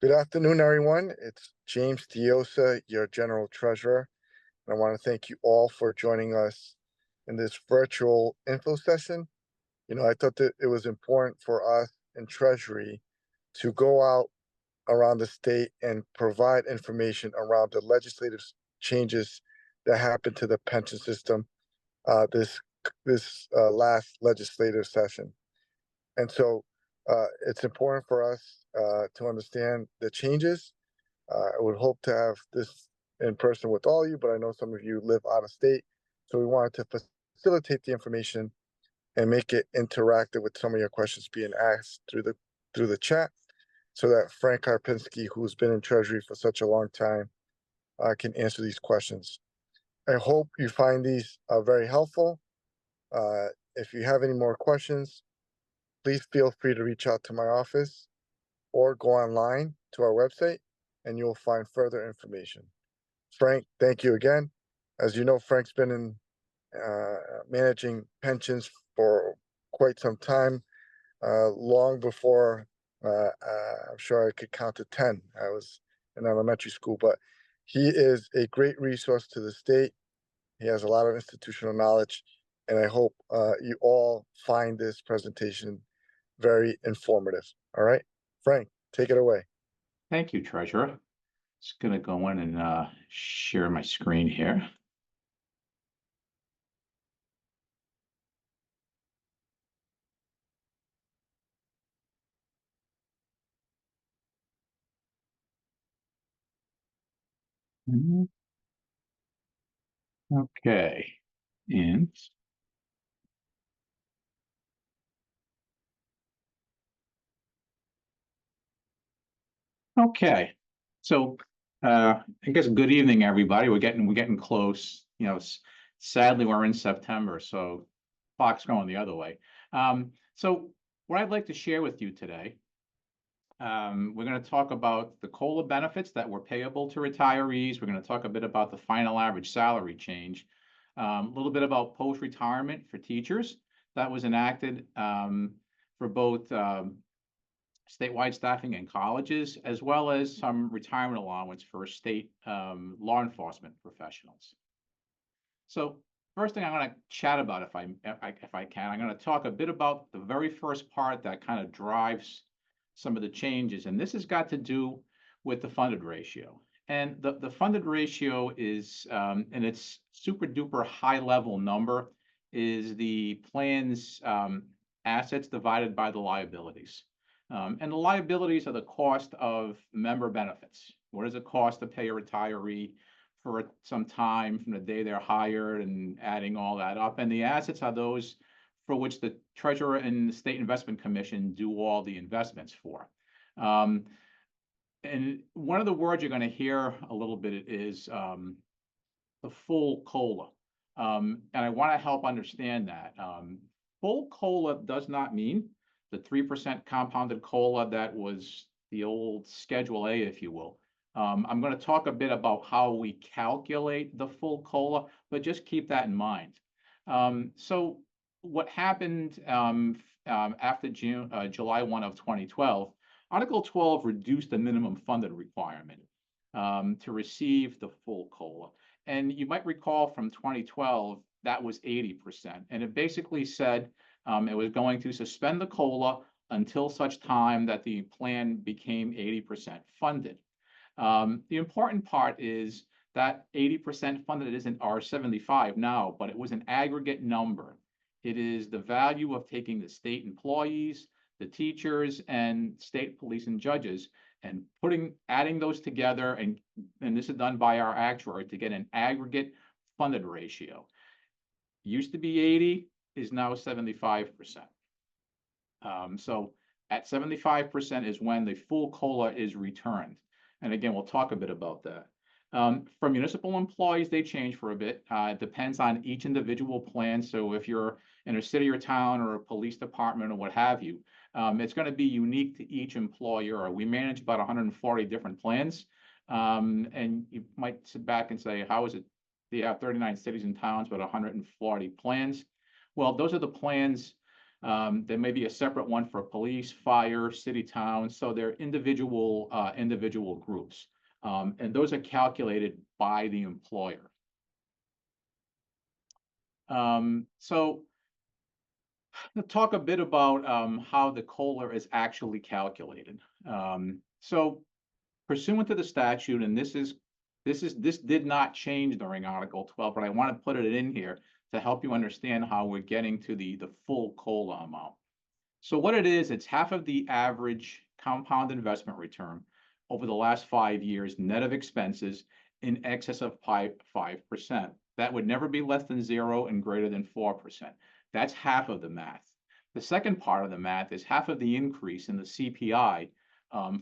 Good afternoon, everyone. It's James Diossa, your General Treasurer. And I want to thank you all for joining us in this virtual info session. I thought that it was important for us in Treasury to go out around the state and provide information around the legislative changes that happened to the pension system this last legislative session. And so it's important for us to understand the changes. I would hope to have this in person with all of you, but I know some of you live out of state. So we wanted to facilitate the information and make it interactive with some of your questions being asked through the chat so that Frank Karpinski, who's been in Treasury for such a long time, can answer these questions. I hope you find these very helpful. If you have any more questions, please feel free to reach out to my office or go online to our website and you'll find further information. Frank, thank you again. As you know, Frank's been in managing pensions for quite some time, long before I'm sure I could count to 10. I was in elementary school, but he is a great resource to the state. He has a lot of institutional knowledge, and I hope you all find this presentation very informative. All right, Frank, take it away. Thank you, Treasurer. Just going to go in and share my screen here. Okay, and okay, so I guess good evening, everybody. We're getting close. Sadly, we're in September, so clock's going the other way. So what I'd like to share with you today, we're going to talk about the COLA benefits that were payable to retirees. We're going to talk a bit about the final average salary change, a little bit about post-retirement for teachers that was enacted for both statewide staffing in colleges, as well as some retirement allowance for state law enforcement professionals. So first thing I'm going to chat about, if I can, I'm going to talk a bit about the very first part that kind of drives some of the changes, and this has got to do with the funded ratio. And the funded ratio is, and its super duper high level number is the plan's assets divided by the liabilities. And the liabilities are the cost of member benefits. What does it cost to pay a retiree for some time from the day they're hired and adding all that up? And the assets are those for which the Treasurer and the State Investment Commission do all the investments for. And one of the words you're going to hear a little bit is the full COLA. And I want to help understand that. Full COLA does not mean the 3% compounded COLA that was the old Schedule A, if you will. I'm going to talk a bit about how we calculate the full COLA, but just keep that in mind. So what happened after July 1 of 2012, Article 12 reduced the minimum funded requirement to receive the full COLA. And you might recall from 2012, that was 80%. And it basically said it was going to suspend the COLA until such time that the plan became 80% funded. The important part is that 80% funded isn't R75 now, but it was an aggregate number. It is the value of taking the state employees, the teachers, and state police and judges, and adding those together, and this is done by our actuary to get an aggregate funded ratio. Used to be 80, is now 75%. So at 75% is when the full COLA is returned. And again, we'll talk a bit about that. For municipal employees, they change for a bit. It depends on each individual plan. So if you're in a city or town or a police department or what have you, it's going to be unique to each employer. We manage about 140 different plans. And you might sit back and say, how is it? They have 39 cities and towns, but 140 plans. Well, those are the plans There may be a separate one for police, fire, city, town. So they're individual groups. And those are calculated by the employer. So let's talk a bit about how the COLA is actually calculated. So pursuant to the statute, and this did not change during Article 12, but I want to put it in here to help you understand how we're getting to the full COLA amount. So what it is, it's half of the average compound investment return over the last 5 years, net of expenses, in excess of 5%. That would never be less than 0 and greater than 4%. That's half of the math. The second part of the math is half of the increase in the CPI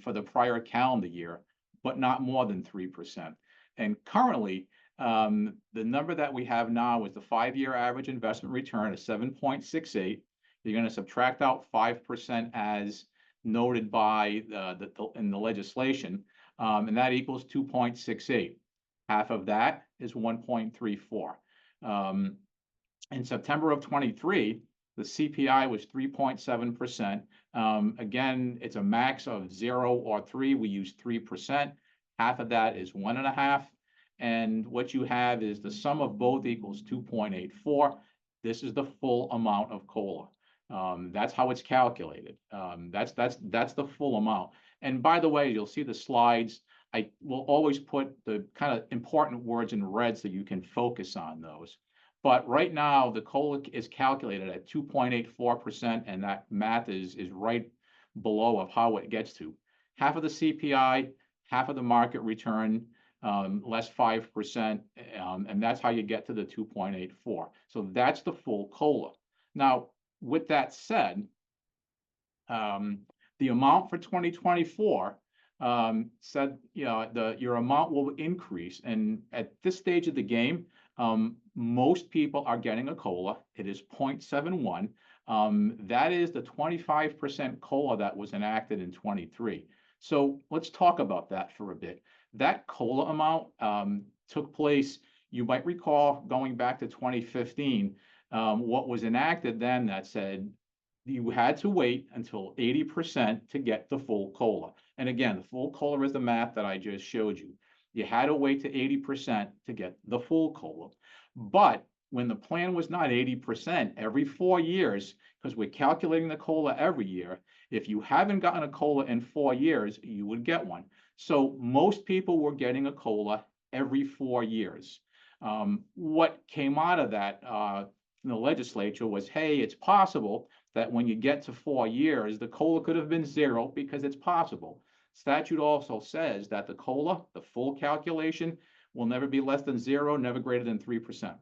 for the prior calendar year, but not more than 3%. And currently, the number that we have now is the 5-year average investment return of 7.68. You're going to subtract out 5% as noted by in the legislation, and that equals 2.68. Half of that is 1.34. In September of 23, the CPI was 3.7%. Again, it's a max of 0 or 3. We use 3%. Half of that is 1.5. And what you have is the sum of both equals 2.84. This is the full amount of COLA. That's how it's calculated. That's the full amount. And by the way, you'll see the slides. I will always put the kind of important words in red so you can focus on those. But right now, the COLA is calculated at 2.84%, and that math is right below of how it gets to. Half of the CPI, half of the market return, less 5%, and that's how you get to the 2.84. So that's the full COLA. Now, with that said, the amount for 2024 said, your amount will increase. And at this stage of the game, most people are getting a COLA. It is 0.71. That is the 25% COLA that was enacted in 23. So let's talk about that for a bit. That COLA amount took place, you might recall, going back to 2015, what was enacted then that said you had to wait until 80% to get the full COLA. And again, the full COLA is the math that I just showed you. You had to wait to 80% to get the full COLA. But when the plan was not 80%, every 4 years, because we're calculating the COLA every year, if you haven't gotten a COLA in 4 years, you would get one. So most people were getting a COLA every 4 years. What came out of that in the legislature was, hey, it's possible that when you get to 4 years, the COLA could have been 0 because it's possible. Statute also says that the COLA, the full calculation, will never be less than 0, never greater than 3%.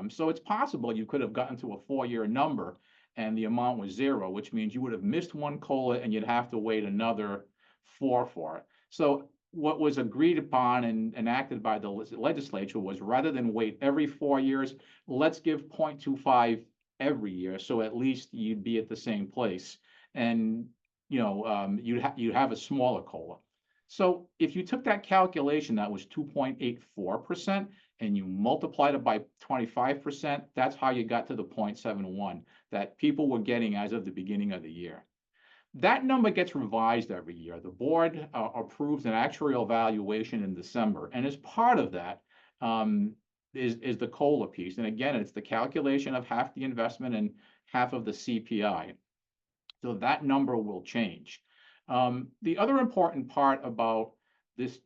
So it's possible you could have gotten to a 4-year number and the amount was 0, which means you would have missed one COLA and you'd have to wait another 4 for it. So what was agreed upon and enacted by the legislature was, rather than wait every 4 years, let's give 0.25 every year, so at least you'd be at the same place, and you'd have a smaller COLA. So if you took that calculation that was 2.84% and you multiplied it by 25%, that's how you got to the 0.71 that people were getting as of the beginning of the year. That number gets revised every year. The board approves an actuarial valuation in December, and as part of that is the COLA piece. And again, it's the calculation of half the investment and half of the CPI. So that number will change. The other important part about this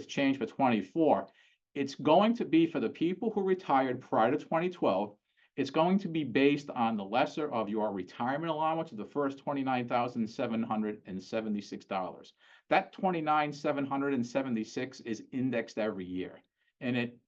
change for 24, it's going to be for the people who retired prior to 2012. It's going to be based on the lesser of your retirement allowance of the first $29,776. That $29,776 is indexed every year, and it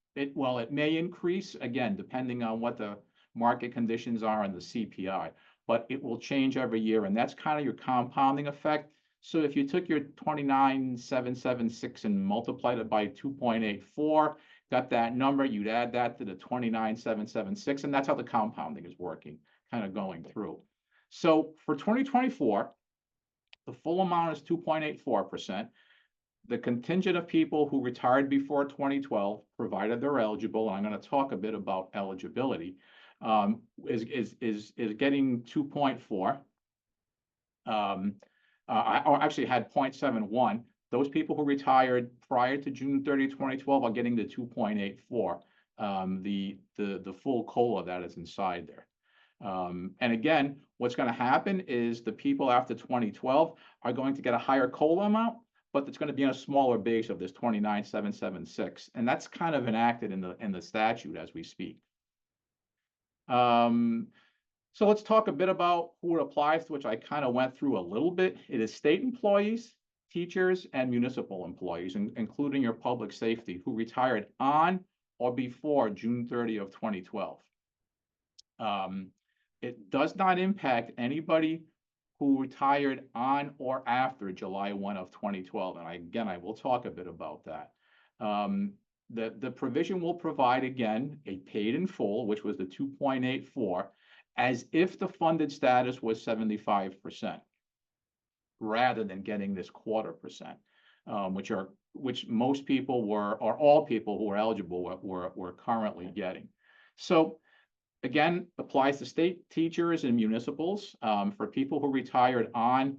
may increase again depending on what the market conditions are in the CPI, but it will change every year, and that's kind of your compounding effect. So if you took your 29,776 and multiplied it by 2.84, got that number, you'd add that to the 29,776, and that's how the compounding is working, kind of going through. So for 2024, the full amount is 2.84%. The contingent of people who retired before 2012, provided they're eligible, and I'm going to talk a bit about eligibility, is getting 2.4. Or actually had 0.71. Those people who retired prior to June 30, 2012 are getting the 2.84, the full COLA that is inside there. And again, what's going to happen is the people after 2012 are going to get a higher COLA amount, but it's going to be on a smaller base of this 29,776, and that's kind of enacted in the statute as we speak. So let's talk a bit about who it applies to, which I kind of went through a little bit. It is state employees, teachers, and municipal employees, including your public safety, who retired on or before June 30 of 2012. It does not impact anybody who retired on or after July 1 of 2012. And I will talk a bit about that. The provision will provide, again, a paid in full, which was the 2.84, as if the funded status was 75%, rather than getting this 0.25%, which most people were, or all people who were eligible were currently getting. So again, applies to state teachers and municipals. For people who retired on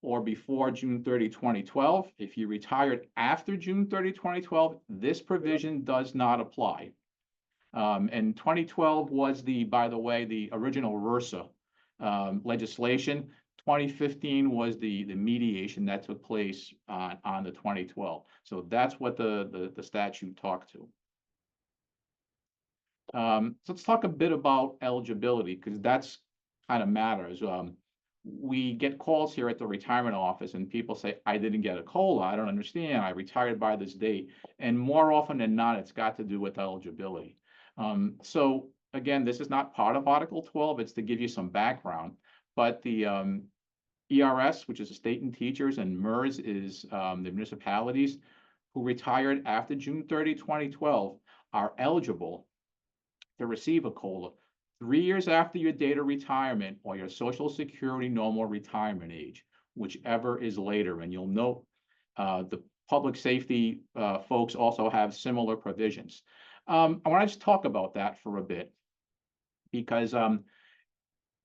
or before June 30, 2012. If you retired after June 30, 2012, this provision does not apply. And 2012 was by the way, the original ERSRI legislation. 2015 was the mediation that took place on the 2012. So that's what the statute talked to. So let's talk a bit about eligibility, because that's kind of matters. We get calls here at the retirement office and people say, I didn't get a COLA, I don't understand, I retired by this date. And more often than not, it's got to do with eligibility. So again, this is not part of Article 12, it's to give you some background, but the ERS, which is the state and teachers, and MERS is the municipalities who retired after June 30, 2012, are eligible to receive a COLA 3 years after your date of retirement or your Social Security normal retirement age, whichever is later. And you'll note the public safety folks also have similar provisions. I want to just talk about that for a bit, because an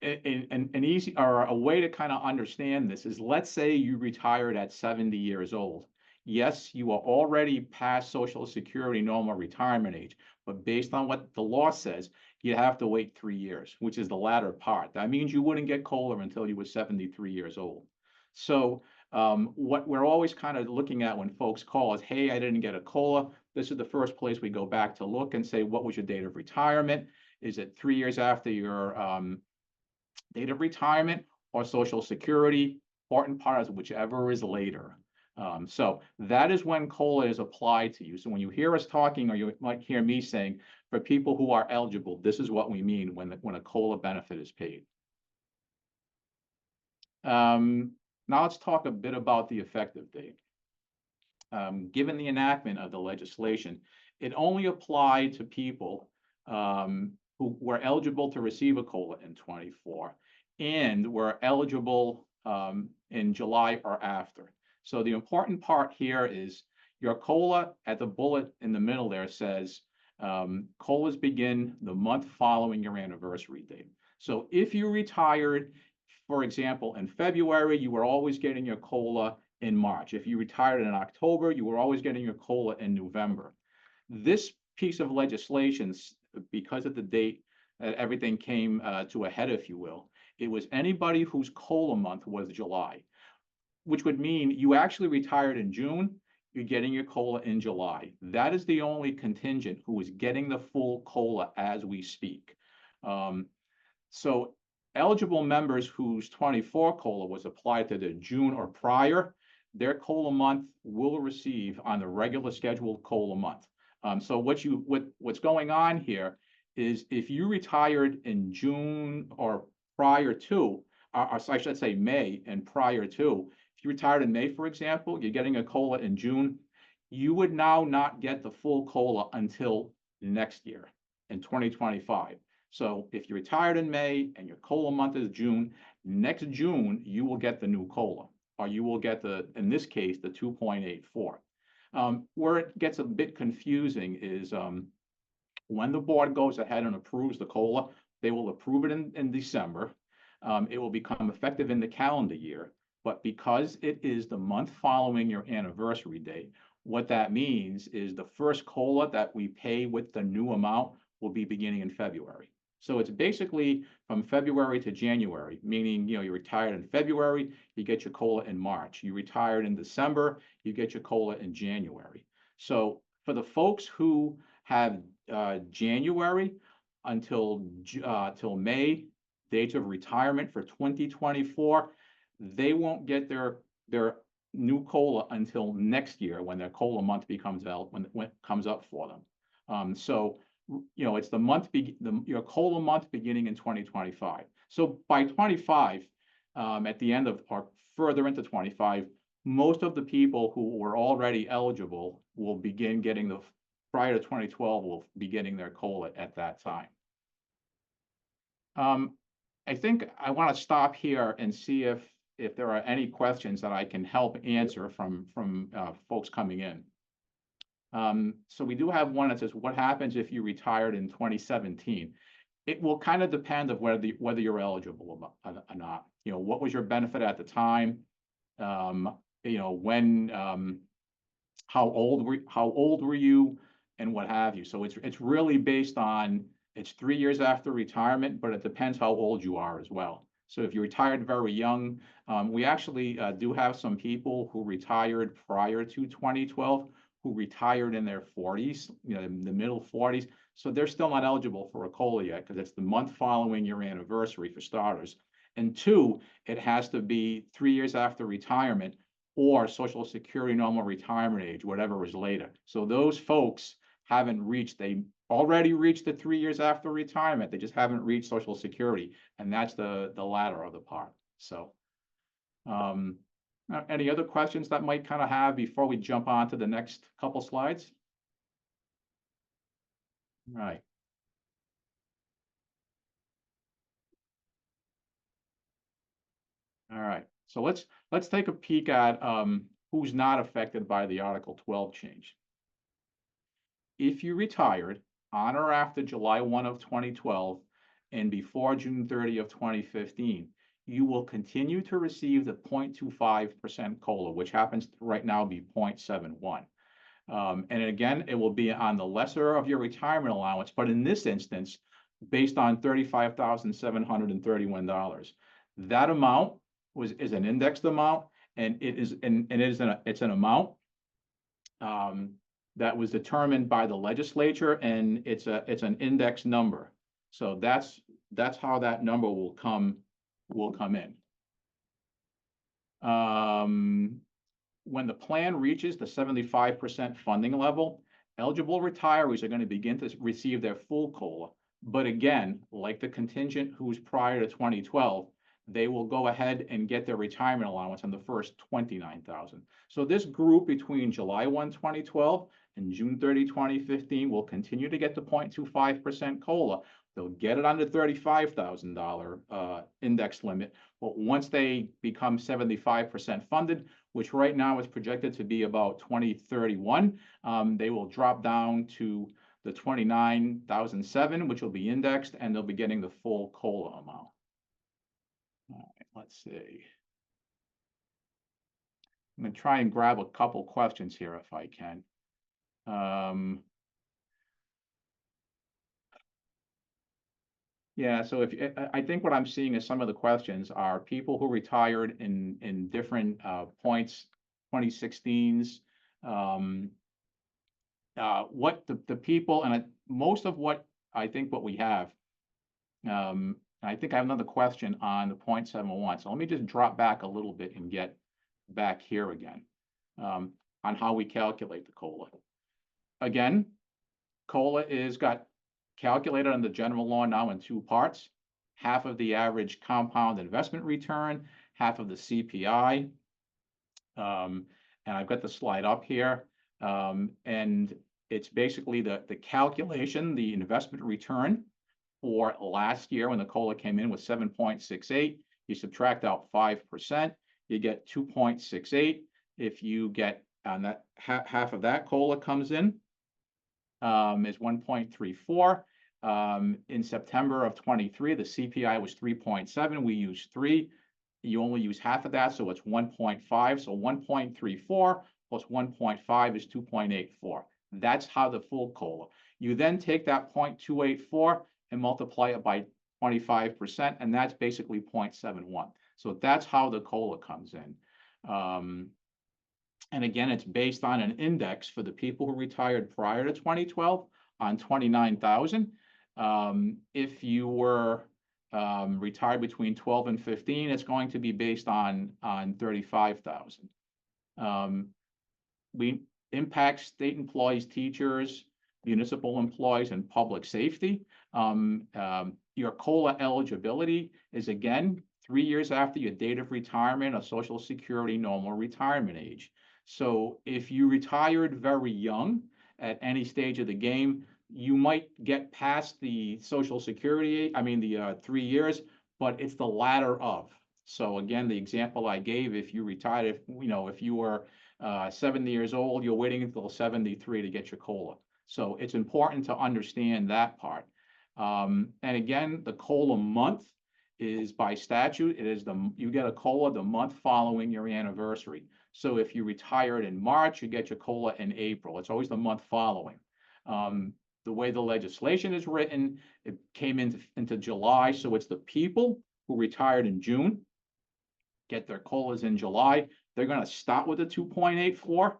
easy or a way to kind of understand this is, let's say you retired at 70 years old. Yes, you are already past Social Security normal retirement age, but based on what the law says, you have to wait 3 years, which is the latter part. That means you wouldn't get COLA until you were 73 years old. So what we're always kind of looking at when folks call is, hey, I didn't get a COLA. This is the first place we go back to look and say, what was your date of retirement? Is it 3 years after your date of retirement or Social Security? Important part is whichever is later. So that is when COLA is applied to you. So when you hear us talking, or you might hear me saying, for people who are eligible, this is what we mean when a COLA benefit is paid. Now let's talk a bit about the effective date. Given the enactment of the legislation, it only applied to people who were eligible to receive a COLA in 24 and were eligible in July or after. So the important part here is your COLA, at the bullet in the middle there says, COLAs begin the month following your anniversary date. So if you retired, for example, in February, you were always getting your COLA in March. If you retired in October, you were always getting your COLA in November. This piece of legislation, because of the date that everything came to a head, if you will, it was anybody whose COLA month was July, which would mean you actually retired in June, you're getting your COLA in July. That is the only contingent who is getting the full COLA as we speak. So eligible members whose 24 COLA was applied to the June or prior, their COLA month will receive on the regular scheduled COLA month. So what's going on here is, if you retired in June or prior to, or I should say May and prior to, if you retired in May, for example, you're getting a COLA in June, you would now not get the full COLA until next year in 2025. So if you retired in May and your COLA month is June, next June, you will get the new COLA, or you will get in this case, the 2.84. Where it gets a bit confusing is when the board goes ahead and approves the COLA, They will approve it in December. It will become effective in the calendar year. But because it is the month following your anniversary date, what that means is the first COLA that we pay with the new amount will be beginning in February. So it's basically from February to January, meaning, you retired in February, you get your COLA in March. You retired in December, you get your COLA in January. So for the folks who have January until May, dates of retirement for 2024, they won't get their new COLA until next year when their COLA month becomes when it comes up for them. So it's the month your COLA month beginning in 2025. So by 25, at the end of or further into 25, most of the people who were already eligible will begin getting prior to 2012 will be getting their COLA at that time. I think I want to stop here and see if there are any questions that I can help answer from folks coming in. So we do have one that says, what happens if you retired in 2017? It will kind of depend of whether you're eligible or not. What was your benefit at the time? When, how old were you, and what have you? So it's really based on, it's 3 years after retirement, but it depends how old you are as well. So if you retired very young, we actually do have some people who retired prior to 2012 who retired in their 40s, in the middle 40s. So they're still not eligible for a COLA yet because it's the month following your anniversary for starters. And two, it has to be 3 years after retirement or Social Security normal retirement age, whatever is later. So those folks haven't reached, they already reached the 3 years after retirement. They just haven't reached Social Security. And that's the latter of the part. So any other questions that might kind of have before we jump on to the next couple slides? All right. All right. So let's take a peek at who's not affected by the Article 12 change. If you retired on or after July 1 of 2012 and before June 30 of 2015, you will continue to receive the 0.25% COLA, which happens to right now be 0.71. And again, it will be on the lesser of your retirement allowance, but in this instance, based on $35,731. That amount is an indexed amount, and it's an amount that was determined by the legislature, and it's an index number. So that's how that number will come in. When the plan reaches the 75% funding level, eligible retirees are going to begin to receive their full COLA. But again, like the contingent who's prior to 2012, they will go ahead and get their retirement allowance on the first $29,000. So this group between July 1, 2012 and June 30, 2015 will continue to get the 0.25% COLA. They'll get it under $35,000 index limit, but once they become 75% funded, which right now is projected to be about 2031, they will drop down to the 29,007, which will be indexed, and they'll be getting the full COLA amount. All right, let's see. I'm going to try and grab a couple questions here if I can. Yeah, so I think what I'm seeing is some of the questions are people who retired in different points, 2016s, what the people, and most of what I think what we have, I think I have another question on the 0.71. So let me just drop back a little bit and get back here again on how we calculate the COLA. Again, COLA is got calculated under general law now in two parts: half of the average compound investment return, half of the CPI. And I've got the slide up here. And it's basically the calculation, the investment return for last year when the COLA came in was 7.68. You subtract out 5%, you get 2.68. If you get on that half of that COLA comes in, is 1.34. In September of 23, the CPI was 3.7. We used 3. You only use half of that, so it's 1.5. So 1.34 plus 1.5 is 2.84. That's how the full COLA. You then take that 0.284 and multiply it by 25%, and that's basically 0.71. So that's how the COLA comes in. And again, it's based on an index for the people who retired prior to 2012 on 29,000. If you were retired between 12 and 15, it's going to be based on 35,000. We impact state employees, teachers, municipal employees, and public safety. Your COLA eligibility is again 3 years after your date of retirement or Social Security normal retirement age. So if you retired very young at any stage of the game, you might get past the Social Security, the 3 years, but it's the latter of. So again, the example I gave, if you retired, if you were 70 years old, you're waiting until 73 to get your COLA. So it's important to understand that part. And again, the COLA month is by statute. It is you get a COLA the month following your anniversary. So if you retired in March, you get your COLA in April. It's always the month following. The way the legislation is written, it came into July. So it's the people who retired in June get their COLAs in July. They're going to start with a 2.84,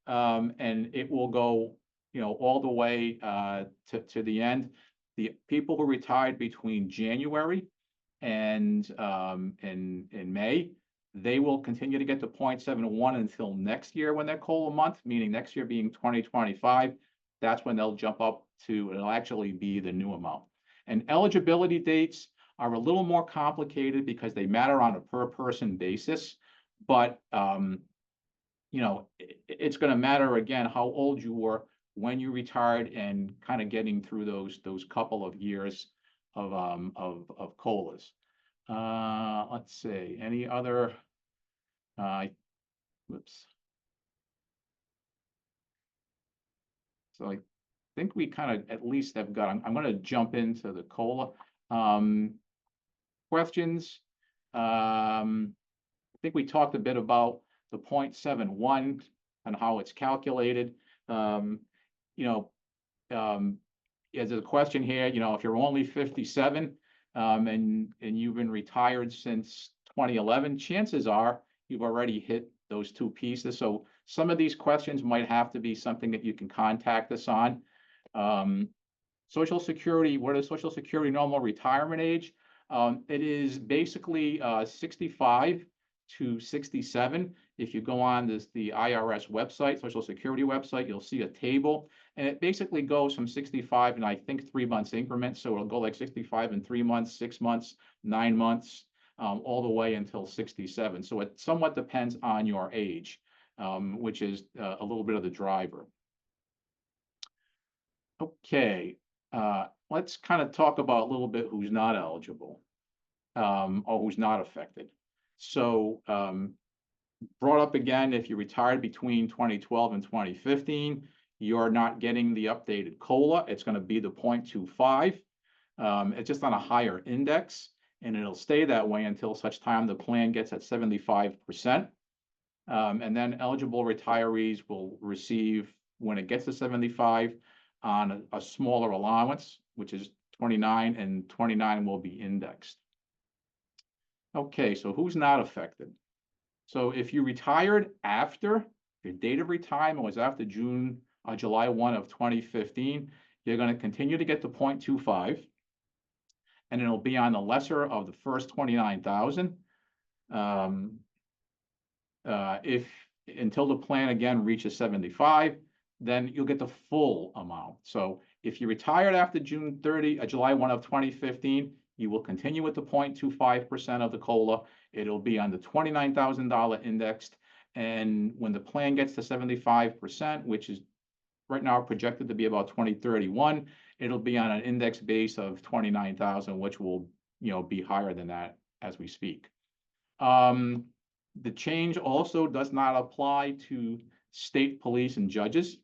and it will go, all the way to the end. The people who retired between January and in May, they will continue to get the 0.71 until next year when they're COLA month, meaning next year being 2025. That's when they'll jump up to, it'll actually be the new amount. And eligibility dates are a little more complicated because they matter on a per person basis. But, it's going to matter again how old you were when you retired and kind of getting through those couple of years of COLAs. Let's see, any other, whoops. So I think we kind of at least have got, I'm going to jump into the COLA questions. I think we talked a bit about the 0.71 and how it's calculated. There's a question here, if you're only 57 and you've been retired since 2011, chances are you've already hit those two pieces. So some of these questions might have to be something that you can contact us on. Social Security, what is Social Security normal retirement age? It is basically 65 to 67. If you go on the IRS website, Social Security website, you'll see a table, and it basically goes from 65 and I think 3 months increments. So it'll go like 65 in 3 months, 6 months, 9 months, all the way until 67. So it somewhat depends on your age, which is a little bit of the driver. Okay, let's kind of talk about a little bit who's not eligible or who's not affected. So brought up again, if you retired between 2012 and 2015, you're not getting the updated COLA. It's going to be the 0.25. It's just on a higher index, and it'll stay that way until such time the plan gets at 75%. And then eligible retirees will receive, when it gets to 75, on a smaller allowance, which is 29, and 29 will be indexed. Okay, so who's not affected? So if you retired after, your date of retirement was after July 1 of 2015, you're going to continue to get the 0.25, and it'll be on the lesser of the first 29,000. If until the plan again reaches 75, then you'll get the full amount. So if you retired after July 1 of 2015, you will continue with the 0.25% of the COLA. It'll be on the $29,000 indexed. And when the plan gets to 75%, which is right now projected to be about 2031, it'll be on an index base of 29,000, which will, be higher than that as we speak. The change also does not apply to state police and judges.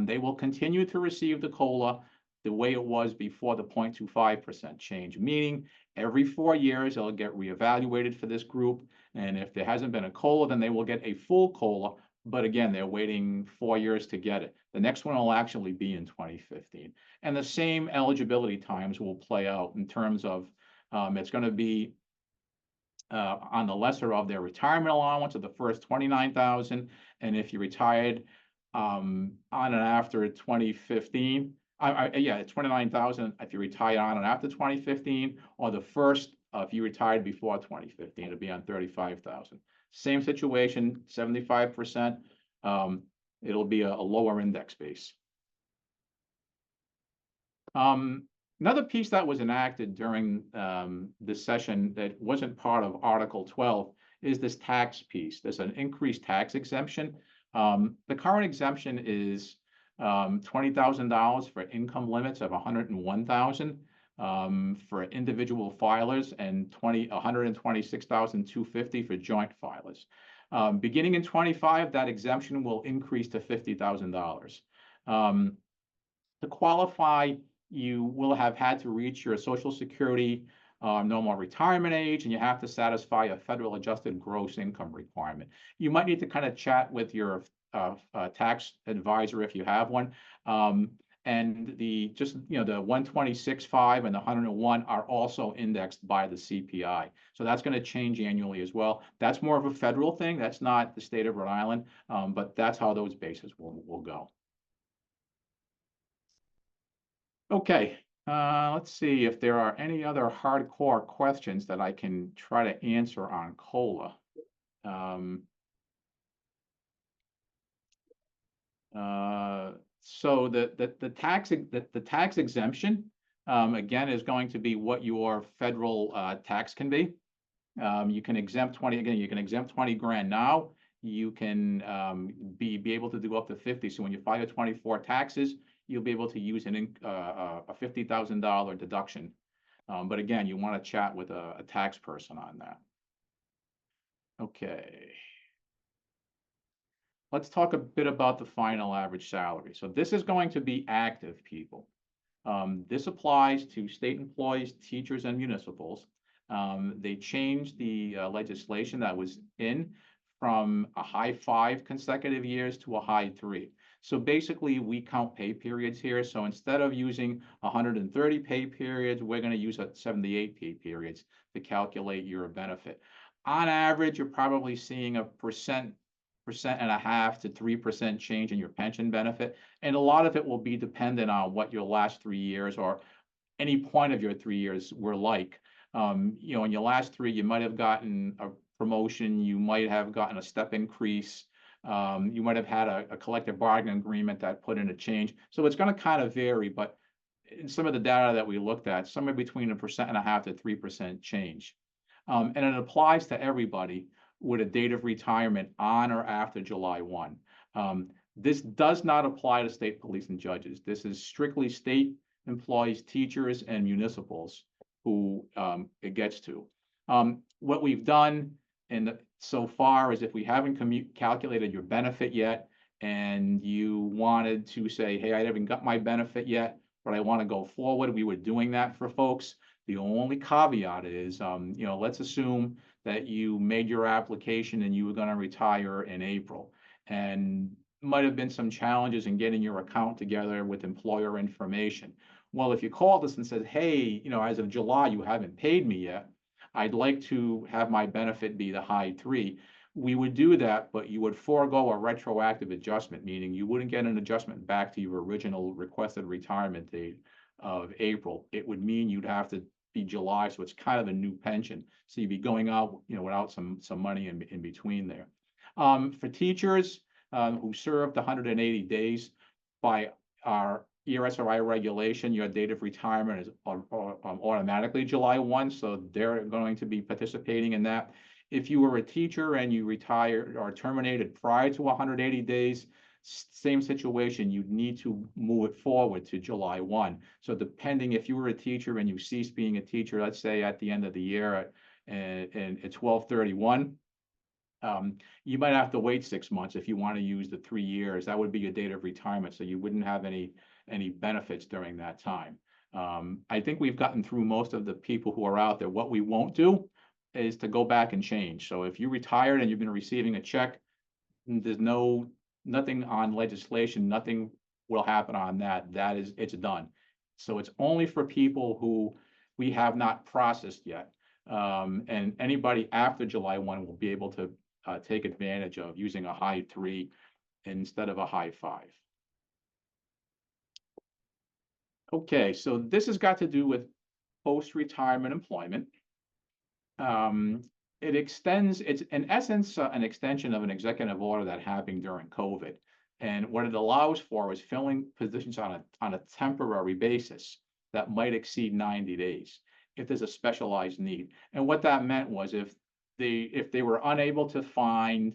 They will continue to receive the COLA the way it was before the 0.25% change, meaning every 4 years it'll get reevaluated for this group. And if there hasn't been a COLA, then they will get a full COLA. But again, they're waiting 4 years to get it. The next one will actually be in 2015. And the same eligibility times will play out in terms of it's going to be on the lesser of their retirement allowance of the first 29,000. And if you retired on and after 2015, yeah, 29,000 if you retired on and after 2015, or the first if you retired before 2015, it'll be on 35,000. Same situation, 75%. It'll be a lower index base. Another piece that was enacted during this session that wasn't part of Article 12 is this tax piece. There's an increased tax exemption. The current exemption is $20,000 for income limits of $101,000 for individual filers, and $126,250 for joint filers. Beginning in 25, that exemption will increase to $50,000. To qualify, you will have had to reach your Social Security normal retirement age, and you have to satisfy a federal adjusted gross income requirement. You might need to kind of chat with your tax advisor if you have one. And the 126.5 and the 101 are also indexed by the CPI. So that's going to change annually as well. That's more of a federal thing. That's not the state of Rhode Island, but that's how those bases will go. Okay, let's see if there are any other hardcore questions that I can try to answer on COLA. So the tax exemption again is going to be what your federal tax can be. You can exempt 20 again. You can exempt 20 grand now. You can be able to do up to 50. So when you file your 24 taxes, you'll be able to use a $50,000 deduction. But again, you want to chat with a tax person on that. Okay. Let's talk a bit about the final average salary. So this is going to be active people. This applies to state employees, teachers, and municipals. They changed the legislation that was in from a high 5 consecutive years to a high 3. So basically, we count pay periods here. So instead of using 130 pay periods, we're going to use 78 pay periods to calculate your benefit. On average, you're probably seeing a 1.5% to 3% change in your pension benefit. And a lot of it will be dependent on what your last 3 years or any point of your 3 years were like. In your last 3, you might have gotten a promotion, you might have gotten a step increase, you might have had a collective bargaining agreement that put in a change. So it's going to kind of vary, but in some of the data that we looked at, somewhere between 1.5% to 3% change. And it applies to everybody with a date of retirement on or after July 1. This does not apply to state police and judges. This is strictly state employees, teachers, and municipals who it gets to. What we've done so far is if we haven't calculated your benefit yet, and you wanted to say, hey, I haven't got my benefit yet, but I want to go forward, we were doing that for folks. The only caveat is, let's assume that you made your application and you were going to retire in April, and might have been some challenges in getting your account together with employer information. Well, if you called us and said, hey, as of July, you haven't paid me yet, I'd like to have my benefit be the high 3. We would do that, but you would forego a retroactive adjustment, meaning you wouldn't get an adjustment back to your original requested retirement date of April. It would mean you'd have to be July, so it's kind of a new pension. So you'd be going out, without some money in between there. For teachers who served 180 days by our ERSRI regulation, your date of retirement is automatically July 1, so they're going to be participating in that. If you were a teacher and you retired or terminated prior to 180 days, same situation, you'd need to move it forward to July 1. So depending if you were a teacher and you ceased being a teacher, let's say at the end of the year at 12/31, you might have to wait 6 months if you want to use the 3 years. That would be your date of retirement, so you wouldn't have any any benefits during that time. I think we've gotten through most of the people who are out there. What we won't do is to go back and change. So if you retired and you've been receiving a check, there's nothing on legislation, nothing will happen on that. It's done. So it's only for people who we have not processed yet. And anybody after July 1 will be able to take advantage of using a high 3 instead of a high 5. Okay, so this has got to do with post-retirement employment. It's in essence an extension of an executive order that happened during COVID. And what it allows for is filling positions on a temporary basis that might exceed 90 days if there's a specialized need. And what that meant was if they were unable to find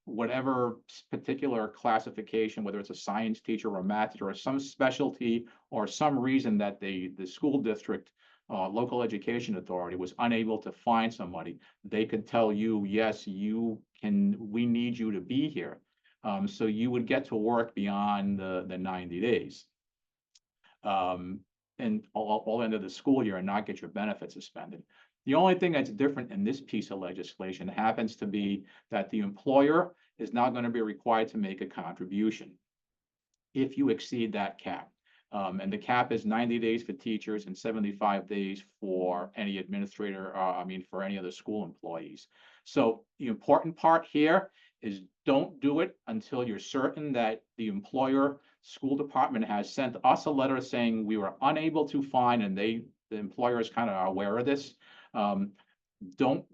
whatever particular classification, whether it's a science teacher or a math teacher or some specialty or some reason that the school district local education authority was unable to find somebody, they could tell you, yes, we need you to be here. So you would get to work beyond the 90 days. And all end of the school year and not get your benefits suspended. The only thing that's different in this piece of legislation happens to be that the employer is not going to be required to make a contribution if you exceed that cap. And the cap is 90 days for teachers and 75 days for any administrator, for any other school employees. So the important part here is don't do it until you're certain that the employer school department has sent us a letter saying we were unable to find, and the employer is kind of aware of this. Don't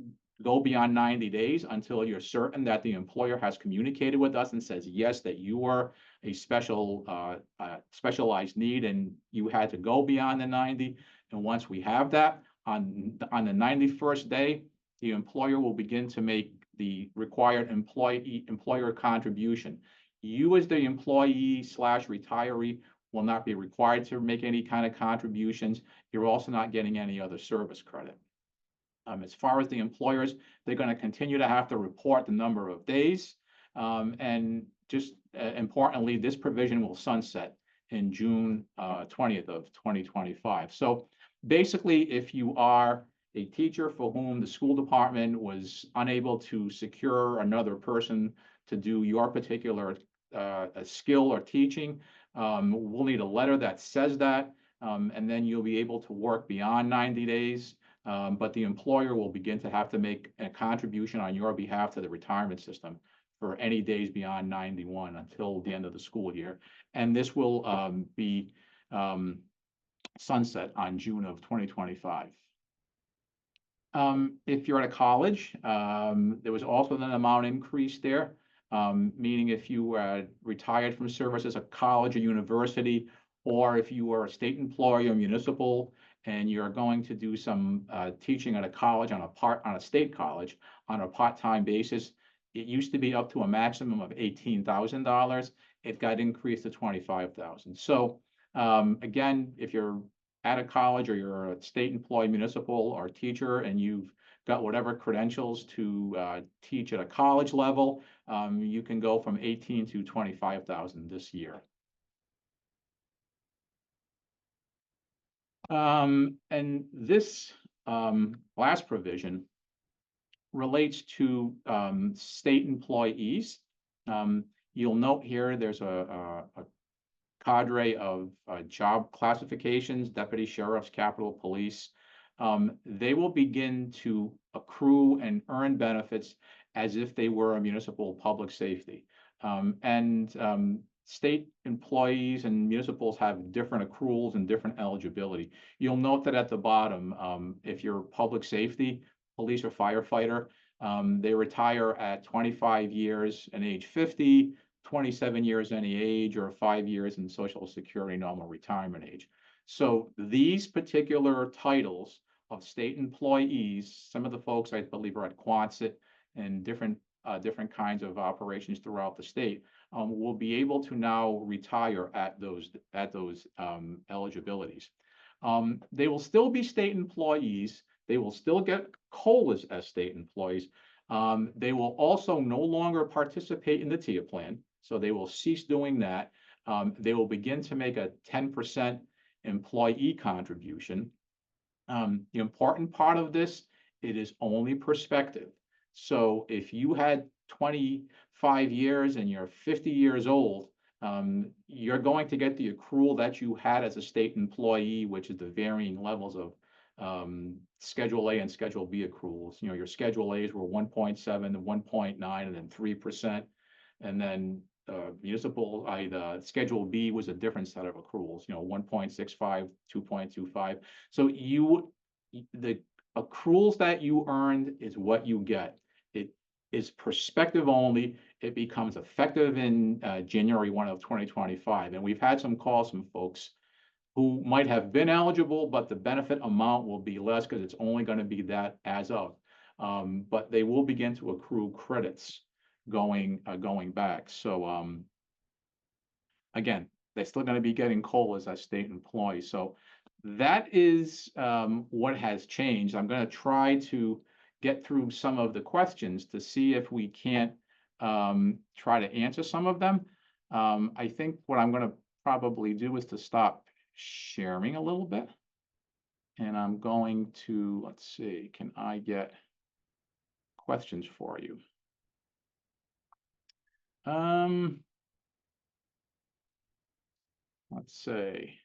go beyond 90 days until you're certain that the employer has communicated with us and says, yes, that you are a specialized need and you had to go beyond the 90. And once we have that, on the 91st day, the employer will begin to make the required employer contribution. You as the employee / retiree will not be required to make any kind of contributions. You're also not getting any other service credit. As far as the employers, they're going to continue to have to report the number of days. And just importantly, this provision will sunset in June 20th of 2025. So basically, if you are a teacher for whom the school department was unable to secure another person to do your particular skill or teaching, we'll need a letter that says that, and then you'll be able to work beyond 90 days. But the employer will begin to have to make a contribution on your behalf to the retirement system for any days beyond 91 until the end of the school year. And this will be sunset on June of 2025. If you're at a college, there was also an amount increase there, meaning if you retired from service as a college or university, or if you are a state employee or municipal, and you're going to do some teaching at a college on a state college on a part-time basis. It used to be up to a maximum of $18,000. It got increased to $25,000. So again, if you're at a college or you're a state employee, municipal, or teacher, and you've got whatever credentials to teach at a college level, you can go from $18,000 to $25,000 this year. And this last provision relates to state employees. You'll note here there's a cadre of job classifications: deputy sheriffs, capitol police. They will begin to accrue and earn benefits as if they were a municipal public safety. State employees and municipals have different accruals and different eligibility. You'll note that at the bottom, if you're public safety, police or firefighter, they retire at 25 years and age 50, 27 years any age, or 5 years in Social Security normal retirement age. So these particular titles of state employees, some of the folks I believe are at Quonset and different kinds of operations throughout the state, will be able to now retire at those eligibilities. They will still be state employees. They will still get COLAs as state employees. They will also no longer participate in the TIA plan, so they will cease doing that. they will begin to make a 10% employee contribution. The important part of this, it is only prospective. So if you had 25 years and you're 50 years old, you're going to get the accrual that you had as a state employee, which is the varying levels of Schedule A and Schedule B accruals. You know, your Schedule A's were 1.7 and 1.9 and then 3%. And then municipal, the Schedule B was a different set of accruals, you know, 1.65, 2.25. So the accruals that you earned is what you get. It is prospective only. It becomes effective in January 1 of 2025. And we've had some calls from folks who might have been eligible, but the benefit amount will be less because it's only going to be that as of. But they will begin to accrue credits going back. So again, they're still going to be getting COLAs as state employees. So that is what has changed. I'm going to try to get through some of the questions to see if we can't try to answer some of them. I think what I'm going to probably do is to stop sharing a little bit. And I'm going to, let's see, can I get questions for you? Let's see.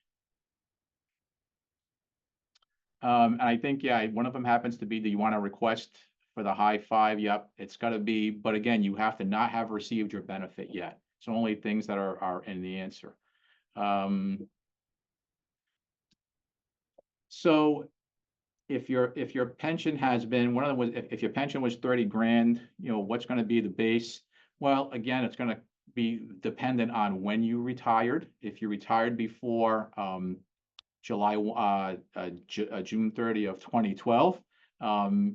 And I think, yeah, one of them happens to be, do you want to request for the high five? Yep, it's got to be, but again, you have to not have received your benefit yet. So only things that are in the answer. So if your pension has been, one of them was, if your pension was 30 grand, you know, what's going to be the base? Well, again, it's going to be dependent on when you retired. If you retired before June 30 of 2012,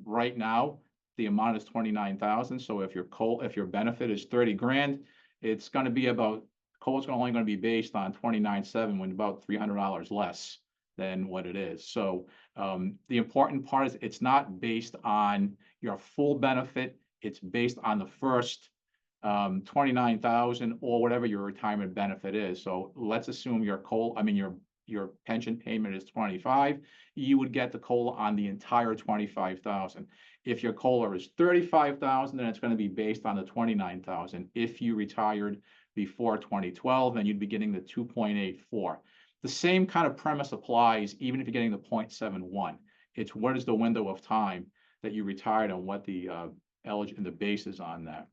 right now the amount is 29,000. So if your benefit is 30 grand, it's going to be about, COLA's only going to be based on 29.7, when about $300 less than what it is. So the important part is it's not based on your full benefit. It's based on the first 29,000 or whatever your retirement benefit is. So let's assume your pension payment is 25, you would get the COLA on the entire 25,000. If your COLA is 35,000, then it's going to be based on the 29,000. If you retired before 2012, then you'd be getting the 2.84. The same kind of premise applies even if you're getting the 0.71. It's what is the window of time that you retired and what the and the base is on that.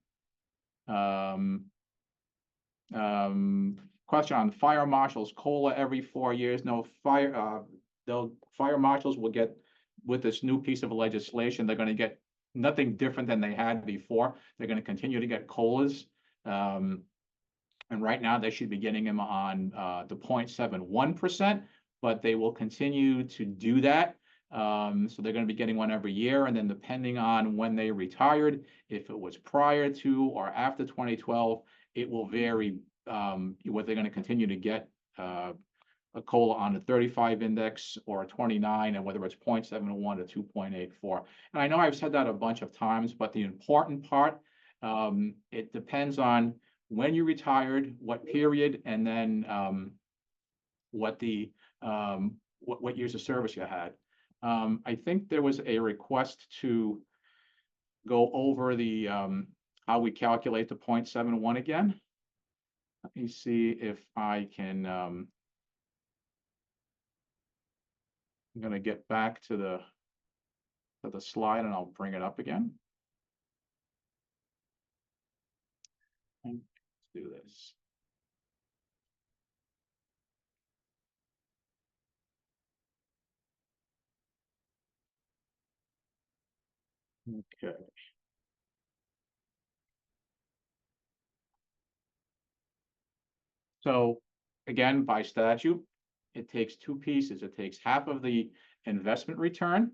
Question on fire marshals COLA every 4 years. No, fire marshals will get, with this new piece of legislation, they're going to get nothing different than they had before. They're going to continue to get COLAs. And right now they should be getting them on the 0.71%, but they will continue to do that. So they're going to be getting one every year. And then depending on when they retired, if it was prior to or after 2012, it will vary what they're going to continue to get a COLA on a 35 index or a 29, and whether it's 0.71 to 2.84. And I know I've said that a bunch of times, but the important part, it depends on when you retired, what period, and then what years of service you had. I think there was a request to go over the how we calculate the 0.71 again. Let me see if I can. I'm going to get back to the slide and I'll bring it up again. And let's do this. Okay. So again, by statute, it takes two pieces. It takes half of the investment return,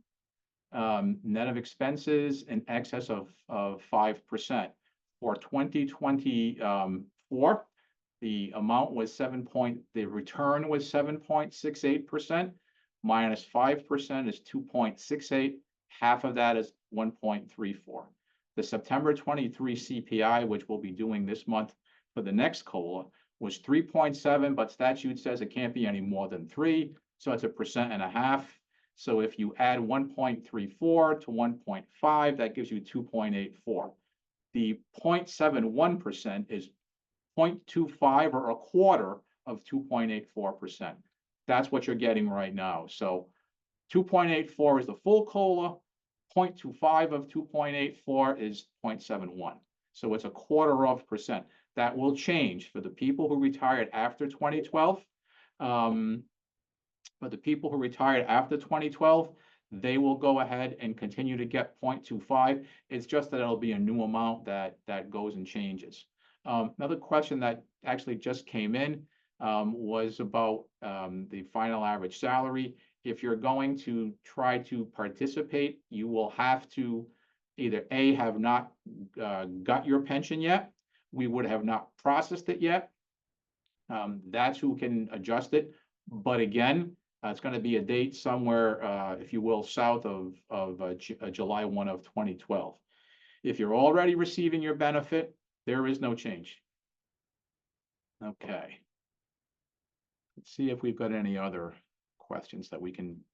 net of expenses in excess of 5%. For 2024, the amount was the return was 7.68%, minus 5% is 2.68. Half of that is 1.34. The September 23 CPI, which we'll be doing this month for the next COLA, was 3.7, but statute says it can't be any more than 3, so it's 1.5%. So if you add 1.34 to 1.5, that gives you 2.84. The 0.71% is 0.25 or a quarter of 2.84%. That's what you're getting right now. So 2.84 is the full COLA, 0.25 of 2.84 is 0.71. So it's 0.25%. That will change for the people who retired after 2012. But the people who retired after 2012, they will go ahead and continue to get 0.25. It's just that it'll be a new amount that goes and changes. Another question that actually just came in was about the final average salary. If you're going to try to participate, you will have to either A, have not got your pension yet. We would have not processed it yet. That's who can adjust it. But again, it's going to be a date somewhere, if you will, south of July 1 of 2012. If you're already receiving your benefit, there is no change. Okay. Let's see if we've got any other questions that we can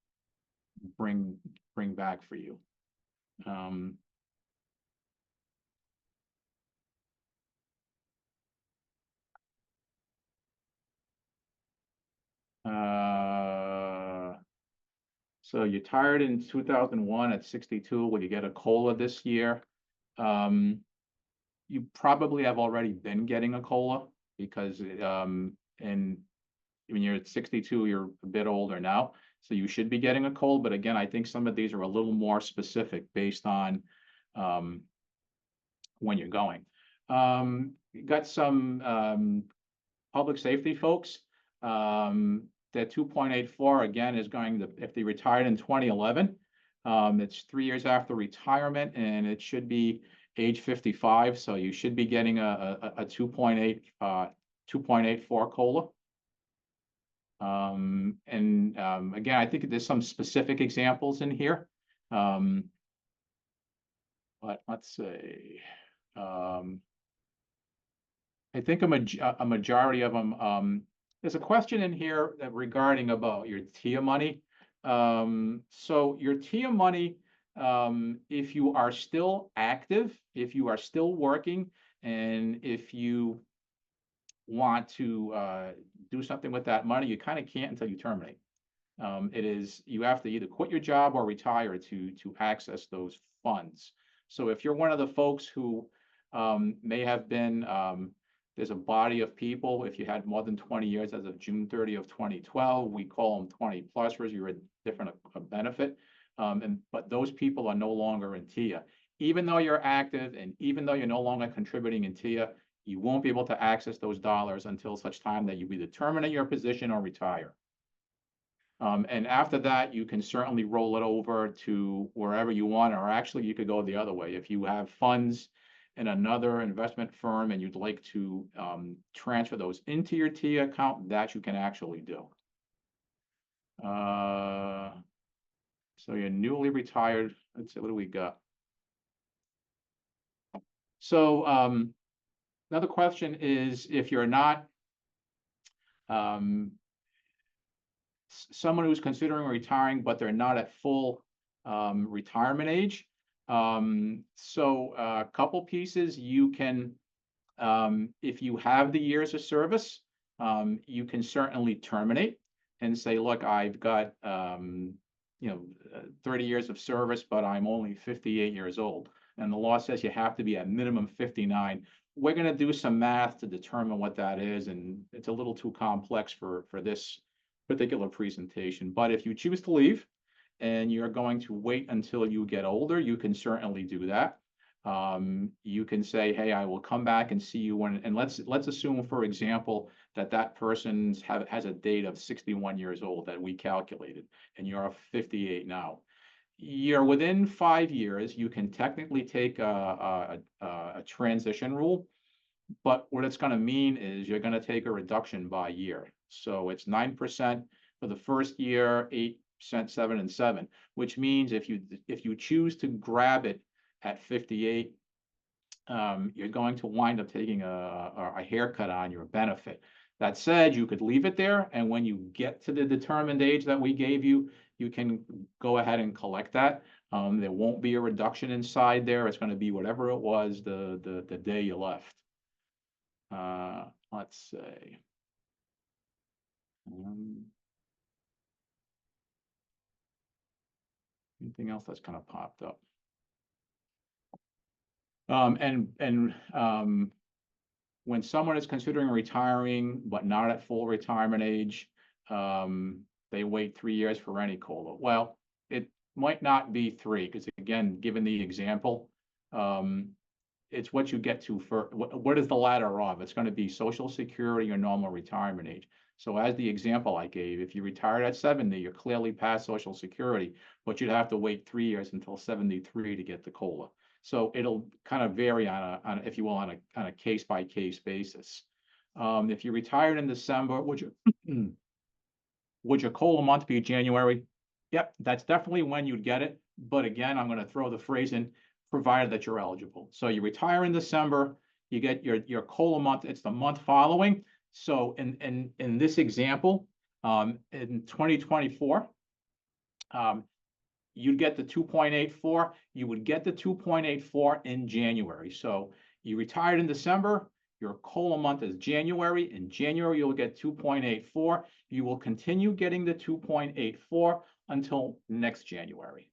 bring back for you. So you retired in 2001 at 62. Will you get a COLA this year? You probably have already been getting a COLA because and when you're at 62, you're a bit older now, so you should be getting a COLA. But again, I think some of these are a little more specific based on when you're going. You got some public safety folks. That 2.84 again is going to, if they retired in 2011, it's 3 years after retirement, and it should be age 55. So you should be getting a 2.84 COLA. Again, I think there's some specific examples in here. But let's see. I think a majority of them. There's a question in here regarding about your TIA money. So your TIA money, if you are still active, if you are still working, and if you want to do something with that money, you kind of can't until you terminate. You have to either quit your job or retire to access those funds. So if you're one of the folks who may have been there's a body of people, if you had more than 20 years as of June 30 of 2012, we call them 20 plusers, you're a different benefit. But those people are no longer in TIA. Even though you're active and even though you're no longer contributing in TIA, you won't be able to access those dollars until such time that you either terminate your position or retire. And after that, you can certainly roll it over to wherever you want, or actually you could go the other way. If you have funds in another investment firm and you'd like to transfer those into your TIA account, that you can actually do. So you're newly retired. Let's see, what do we got? So another question is, if you're not someone who's considering retiring, but they're not at full retirement age. So a couple pieces you can, if you have the years of service, you can certainly terminate and say, look, I've got 30 years of service, but I'm only 58 years old. And the law says you have to be at minimum 59. We're going to do some math to determine what that is, and it's a little too complex for this particular presentation. But if you choose to leave and you're going to wait until you get older, you can certainly do that. You can say, hey, I will come back and see you when, and let's assume, for example, that person has a date of 61 years old that we calculated, and you're 58 now. You're within 5 years, you can technically take a transition rule, but what it's going to mean is you're going to take a reduction by year. So it's 9% for the first year, 8%, 7%, and 7%, which means if you choose to grab it at 58, you're going to wind up taking a haircut on your benefit. That said, you could leave it there, and when you get to the determined age that we gave you, you can go ahead and collect that. There won't be a reduction inside there. It's going to be whatever it was the day you left. Let's see. Anything else that's kind of popped up? When someone is considering retiring but not at full retirement age, they wait 3 years for any COLA. Well, it might not be 3, because again, given the example, it's what you get to for what is the ladder of? It's going to be Social Security or normal retirement age. So as the example I gave, if you retired at 70, you're clearly past Social Security, but you'd have to wait 3 years until 73 to get the COLA. So it'll kind of vary on a if you will, on a case by case basis. If you retired in December, would your COLA month be January? Yep, that's definitely when you'd get it. But again, I'm going to throw the phrase in, provided that you're eligible. So you retire in December, you get your COLA month. It's the month following. So in this example, in 2024, you'd get the 2.84. You would get the 2.84 in January. So you retired in December, your COLA month is January. In January, you'll get 2.84. You will continue getting the 2.84 until next January,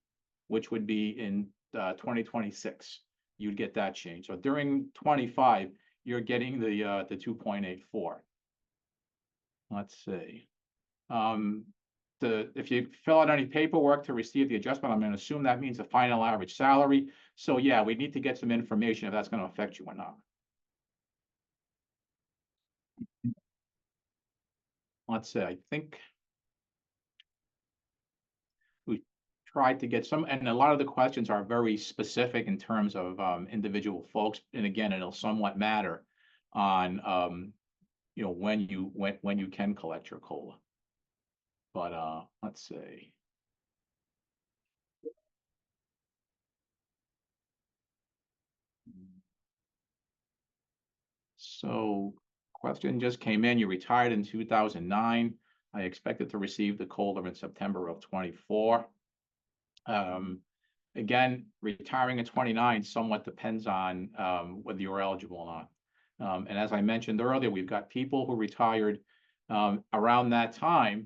which would be in 2026. You'd get that change. So during 25, you're getting the 2.84. Let's see. If you fill out any paperwork to receive the adjustment, I'm going to assume that means the final average salary. So yeah, we need to get some information if that's going to affect you or not. Let's say, I think we tried to get some, and a lot of the questions are very specific in terms of individual folks. And again, it'll somewhat matter on when you can collect your COLA. But let's see. So question just came in. You retired in 2009. I expected to receive the COLA in September of 24. Again, retiring at 29 somewhat depends on whether you're eligible or not. And as I mentioned earlier, we've got people who retired around that time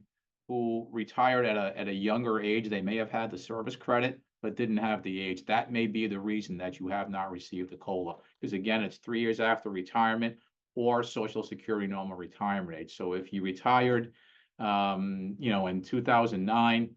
who retired at a younger age. They may have had the service credit, but didn't have the age. That may be the reason that you have not received the COLA. Because again, it's 3 years after retirement or Social Security normal retirement age. So if you retired, in 2009,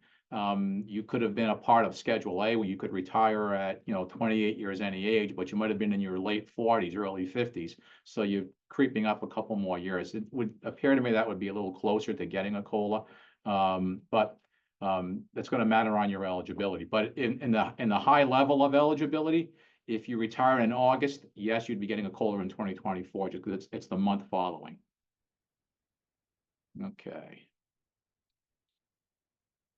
you could have been a part of Schedule A, where you could retire at 28 years any age, but you might have been in your late 40s, early 50s. So you're creeping up a couple more years. It would appear to me that would be a little closer to getting a COLA, but that's going to matter on your eligibility. But in the high level of eligibility, if you retire in August, yes, you'd be getting a COLA in 2024, just because it's the month following. Okay.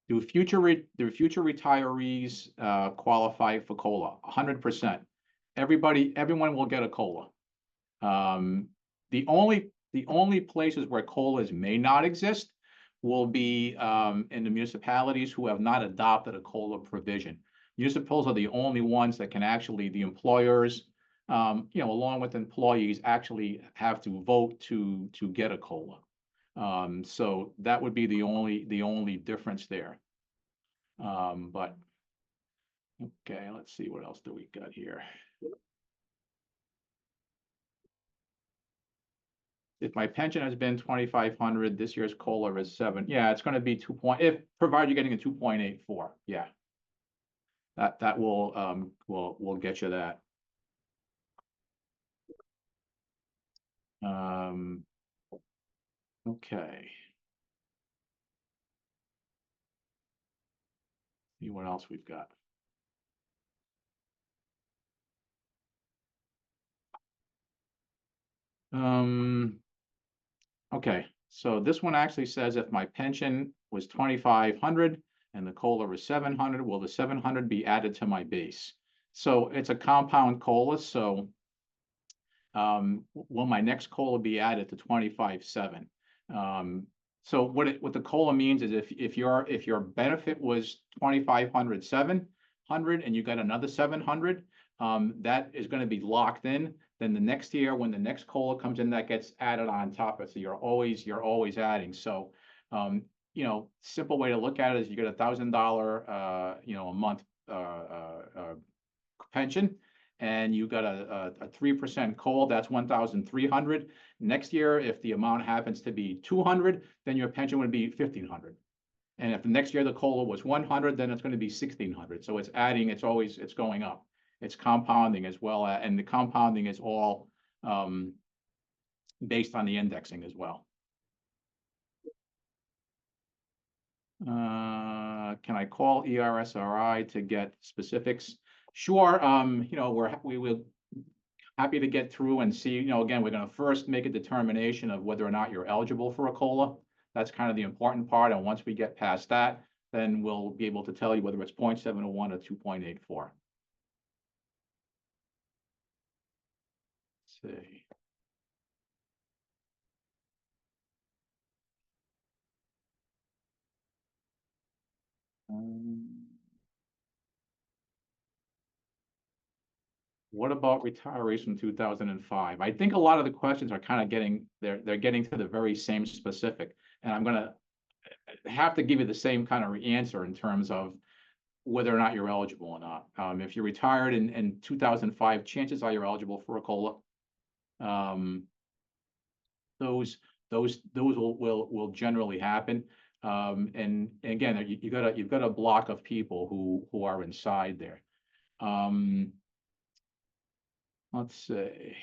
Do future retirees qualify for COLA? 100%. Everyone will get a COLA. The only places where COLAs may not exist will be in the municipalities who have not adopted a COLA provision. Municipals are the only ones that can actually, the employers, along with employees, actually have to vote to get a COLA. So that would be the only difference there. But okay, let's see, what else do we got here? If my pension has been 2,500, this year's COLA is 7. Yeah, it's going to be 2 point, if provided you're getting a 2.84. Yeah, that will get you that. Okay. See what else we've got. Okay, so this one actually says if my pension was 2,500 and the COLA is 700, will the 700 be added to my base? So it's a compound COLA, so will my next COLA be added to 25.7? So what the COLA means is if your benefit was 2,507 and you got another 700, that is going to be locked in. Then the next year, when the next COLA comes in, that gets added on top of it. So you're always adding. So, simple way to look at it is you get $1,000, a month pension, and you got a 3% COLA. That's 1,300. Next year, if the amount happens to be 200, then your pension would be 1,500. And if the next year the COLA was 100, then it's going to be 1,600. So it's adding. It's going up. It's compounding as well, and the compounding is all based on the indexing as well. Can I call ERSRI to get specifics? Sure. We will happy to get through and see. Again, we're going to first make a determination of whether or not you're eligible for a COLA. That's kind of the important part. And once we get past that, then we'll be able to tell you whether it's 0.701 or 2.84. See. What about retirees from 2005? I think a lot of the questions are kind of they're getting to the very same specific, and I'm going to have to give you the same kind of answer in terms of whether or not you're eligible or not. If you're retired in 2005, chances are you're eligible for a COLA. Those will generally happen. And again, you've got a block of people who are inside there. Let's see.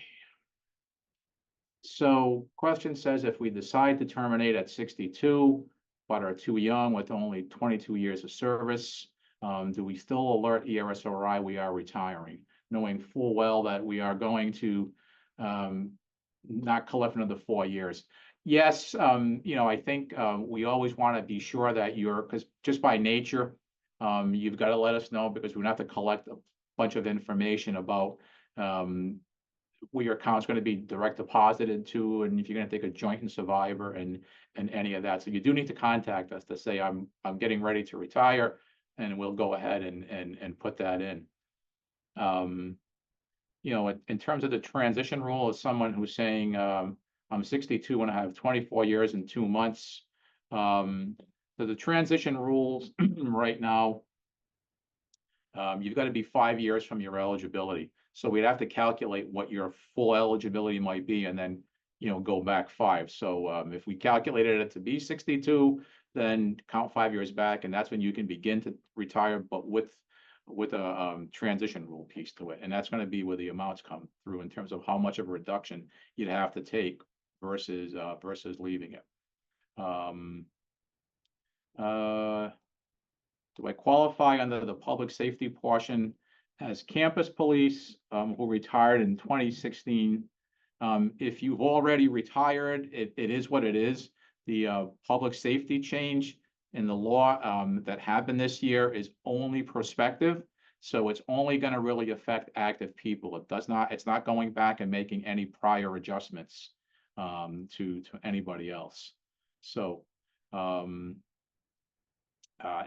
So question says, if we decide to terminate at 62, but are too young with only 22 years of service, do we still alert ERSRI we are retiring, knowing full well that we are going to not collect another 4 years? Yes, I think we always want to be sure that because just by nature, you've got to let us know, because we have to collect a bunch of information about where your account's going to be direct deposited to, and if you're going to take a joint and survivor and any of that. So you do need to contact us to say, I'm getting ready to retire, and we'll go ahead and put that in. In terms of the transition rule, as someone who's saying, I'm 62 and I have 24 years and 2 months. So the transition rules right now, you've got to be 5 years from your eligibility. So we'd have to calculate what your full eligibility might be, and then, go back 5. So if we calculated it to be 62, then count 5 years back, and that's when you can begin to retire, but with a transition rule piece to it. And that's going to be where the amounts come through in terms of how much of a reduction you'd have to take versus leaving it. Do I qualify under the public safety portion as campus police who retired in 2016? If you've already retired, it is what it is. The public safety change in the law that happened this year is only prospective. So it's only going to really affect active people. It's not going back and making any prior adjustments to anybody else. So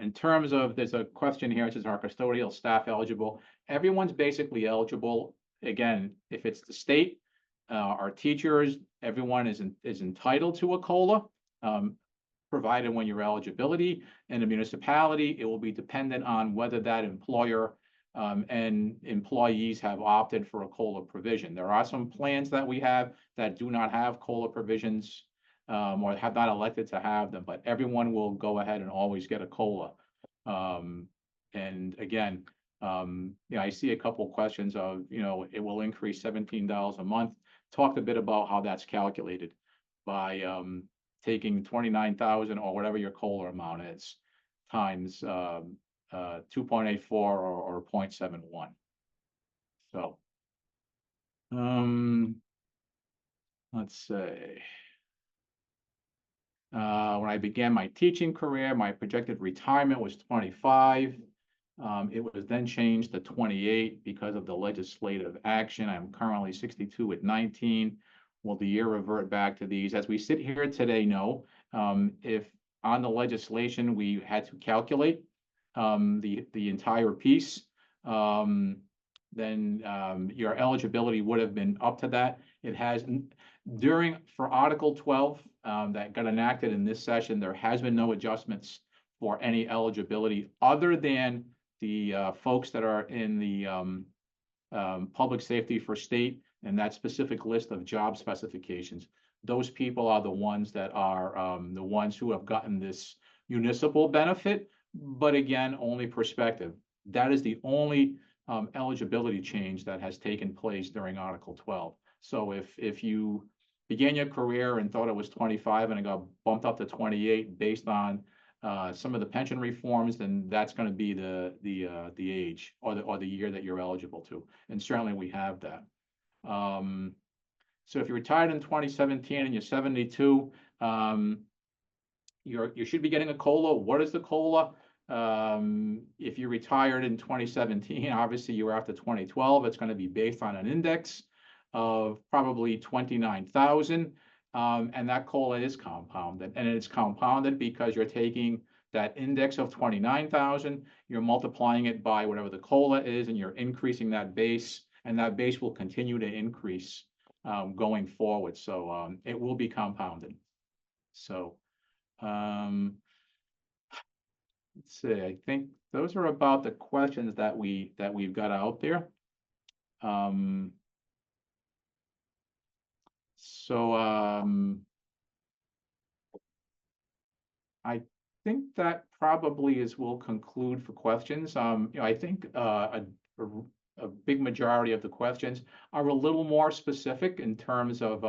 in terms of, there's a question here, it says, are custodial staff eligible? Everyone's basically eligible. Again, if it's the state, our teachers, everyone is entitled to a COLA, provided when your eligibility. In a municipality, it will be dependent on whether that employer and employees have opted for a COLA provision. There are some plans that we have that do not have COLA provisions, or have not elected to have them, but everyone will go ahead and always get a COLA. And again, I see a couple of questions of, it will increase $17 a month. Talked a bit about how that's calculated by taking 29,000 or whatever your COLA amount is times 2.84 or 0.71. So let's say. When I began my teaching career, my projected retirement was 25. It was then changed to 28 because of the legislative action. I'm currently 62 at 19. Will the year revert back to these? As we sit here today, no. If on the legislation we had to calculate the entire piece, then your eligibility would have been up to that. It has for Article 12 that got enacted in this session, there has been no adjustments for any eligibility other than the folks that are in the public safety for state and that specific list of job specifications. Those people are the ones that are the ones who have gotten this municipal benefit, but again, only prospective. That is the only eligibility change that has taken place during Article 12. So if you began your career and thought it was 25 and it got bumped up to 28 based on some of the pension reforms, then that's going to be the age or the year that you're eligible to, and certainly we have that. So if you retired in 2017 and you're 72, you should be getting a COLA. What is the COLA? If you retired in 2017, obviously you were after 2012. It's going to be based on an index of probably 29,000. And that COLA is compounded, and it's compounded because you're taking that index of 29,000, you're multiplying it by whatever the COLA is, and you're increasing that base, and that base will continue to increase going forward. So it will be compounded. So let's see. I think those are about the questions that we've got out there. I think that probably will conclude for questions. I think a big majority of the questions are a little more specific in terms of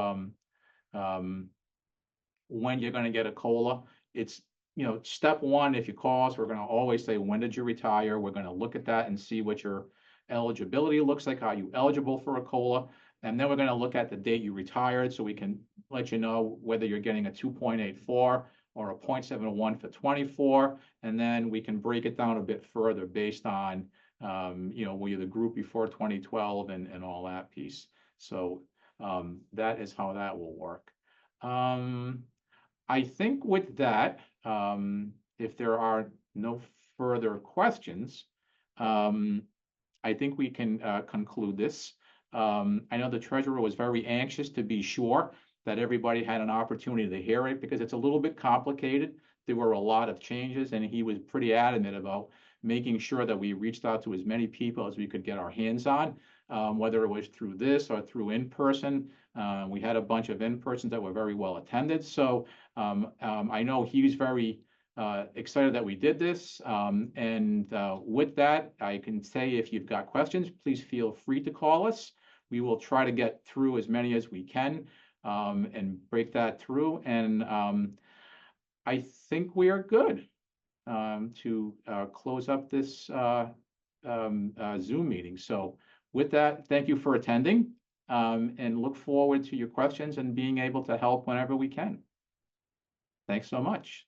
when you're going to get a COLA. It's, step one, if you call us, we're going to always say, when did you retire? We're going to look at that and see what your eligibility looks like. Are you eligible for a COLA? And then we're going to look at the date you retired so we can let you know whether you're getting a 2.84 or a 0.71 for 24. And then we can break it down a bit further based on, were you the group before 2012 and all that piece. So that is how that will work. I think with that, if there are no further questions, I think we can conclude this. I know the treasurer was very anxious to be sure that everybody had an opportunity to hear it because it's a little bit complicated. There were a lot of changes, and he was pretty adamant about making sure that we reached out to as many people as we could get our hands on, whether it was through this or through in-person. We had a bunch of in-persons that were very well attended. So I know he was very excited that we did this. With that, I can say if you've got questions, please feel free to call us. We will try to get through as many as we can and break that through. And I think we are good to close up this Zoom meeting. So with that, thank you for attending and look forward to your questions and being able to help whenever we can. Thanks so much.